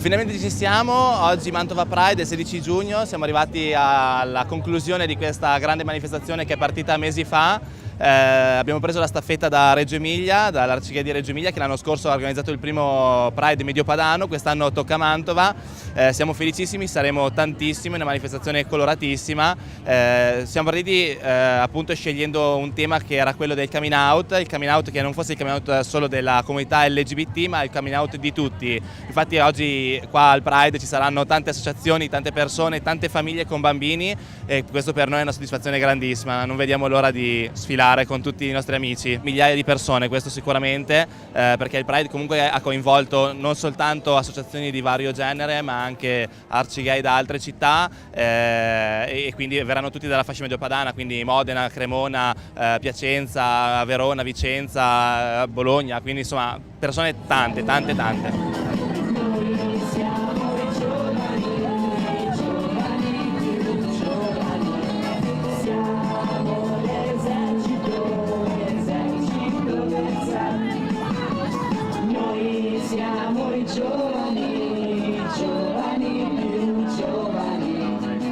Finalmente ci siamo, oggi Mantova Pride, il 16 giugno, siamo arrivati alla conclusione di questa grande manifestazione che è partita mesi fa. Abbiamo preso la staffetta da Reggio Emilia, dall'Arcigay di Reggio Emilia, che l'anno scorso ha organizzato il primo Pride Mediopadano, quest'anno tocca a Mantova. Siamo felicissimi, saremo tantissimi, una manifestazione coloratissima. Siamo partiti appunto scegliendo un tema che era quello del coming out, il coming out che non fosse il coming out solo della comunità LGBT, ma il coming out di tutti. Infatti oggi qua al Pride ci saranno tante associazioni, tante persone, tante famiglie con bambini e questo per noi è una soddisfazione grandissima, non vediamo l'ora di sfilare con tutti i nostri amici, migliaia di persone, questo sicuramente, perché il Pride comunque ha coinvolto non soltanto associazioni di vario genere ma anche Arcigay da altre città e quindi verranno tutti dalla fascia mediopadana, quindi Modena, Cremona, Piacenza, Verona, Vicenza, Bologna, quindi insomma persone tante.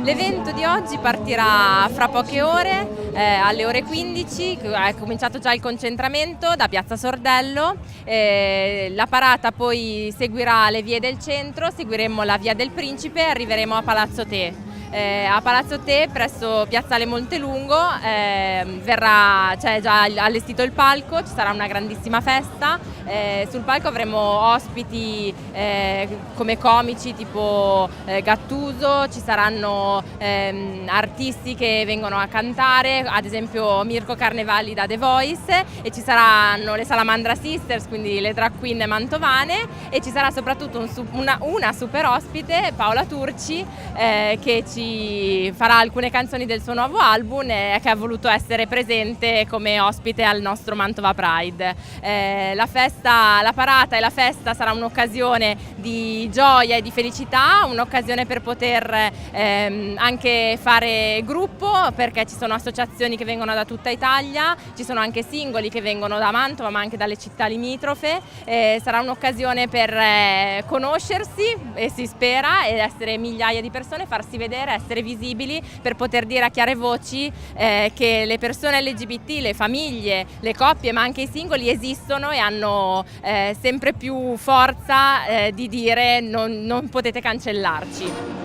L'evento di oggi partirà fra poche ore, alle ore 15, è cominciato già il concentramento da Piazza Sordello, la parata poi seguirà le vie del centro, seguiremo la via del Principe e arriveremo a Palazzo Te. A Palazzo Te, presso Piazzale Montelungo, c'è già allestito il palco, ci sarà una grandissima festa. Sul palco avremo ospiti come comici tipo Gattuso, ci saranno artisti che vengono a cantare, ad esempio Mirko Carnevali da The Voice, e ci saranno le Salamandra Sisters, quindi le drag queen mantovane, e ci sarà soprattutto una super ospite, Paola Turci, che ci farà alcune canzoni del suo nuovo album e che ha voluto essere presente come ospite al nostro Mantova Pride. La parata e la festa sarà un'occasione di gioia e di felicità, un'occasione per poter anche fare gruppo, perché ci sono associazioni che vengono da tutta Italia, ci sono anche singoli che vengono da Mantova ma anche dalle città limitrofe. Sarà un'occasione per conoscersi, e si spera, ed essere migliaia di persone, farsi vedere, essere visibili, per poter dire a chiare voci che le persone LGBT, le famiglie, le coppie ma anche i singoli esistono e hanno sempre più forza di dire non potete cancellarci.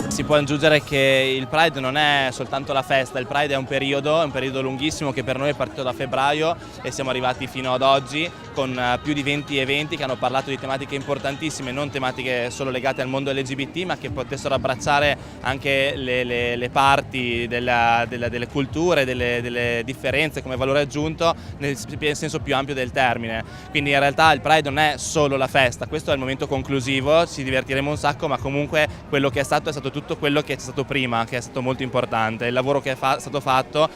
Si può aggiungere che il Pride non è soltanto la festa, il Pride è un periodo lunghissimo che per noi è partito da febbraio e siamo arrivati fino ad oggi con più di 20 eventi che hanno parlato di tematiche importantissime, non tematiche solo legate al mondo LGBT ma che potessero abbracciare anche le parti delle culture, delle differenze come valore aggiunto nel senso più ampio del termine. Quindi in realtà il Pride non è solo la festa, questo è il momento conclusivo, ci divertiremo un sacco, ma comunque quello che è stato tutto quello che c'è stato prima, che è stato molto importante. Il lavoro che è stato fatto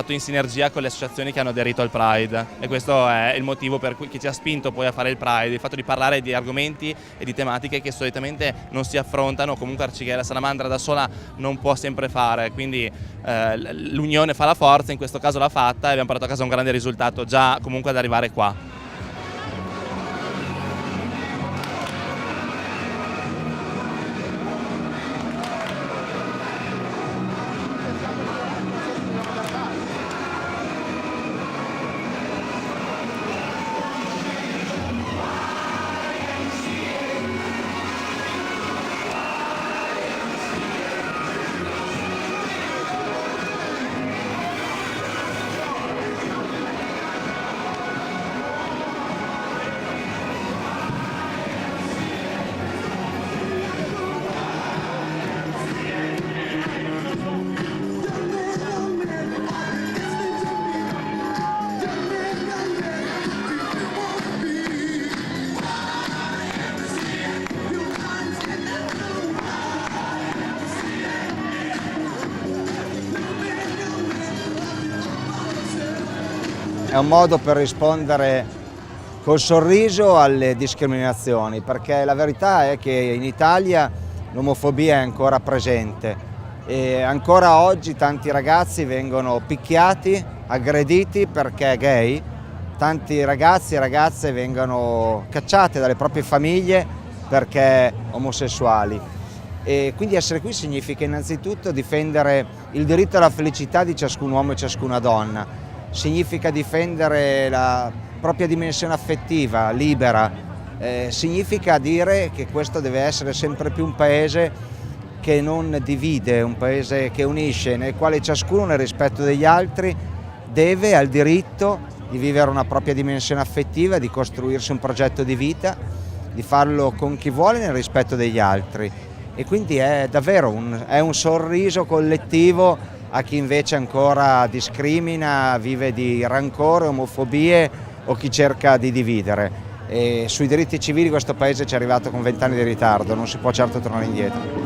in sinergia con le associazioni che hanno aderito al Pride, e questo è il motivo per cui che ci ha spinto poi a fare il Pride, il fatto di parlare di argomenti e di tematiche che solitamente non si affrontano, comunque Arcigay e la Salamandra da sola non può sempre fare, quindi l'unione fa la forza, in questo caso l'ha fatta e abbiamo portato a casa un grande risultato già comunque ad arrivare qua. è un modo per rispondere col sorriso alle discriminazioni, perché la verità è che in Italia l'omofobia è ancora presente e ancora oggi tanti ragazzi vengono picchiati, aggrediti perché gay, tanti ragazzi e ragazze vengono cacciati dalle proprie famiglie perché omosessuali. E quindi essere qui significa innanzitutto difendere il diritto alla felicità di ciascun uomo e ciascuna donna, significa difendere la propria dimensione affettiva, libera, significa dire che questo deve essere sempre più un paese che non divide, un paese che unisce, nel quale ciascuno nel rispetto degli altri ha il diritto di vivere una propria dimensione affettiva, di costruirsi un progetto di vita, di farlo con chi vuole nel rispetto degli altri. E quindi è davvero un sorriso collettivo a chi invece ancora discrimina, vive di rancore, omofobie o chi cerca di dividere. E sui diritti civili questo paese ci è arrivato con 20 anni di ritardo, non si può certo tornare indietro.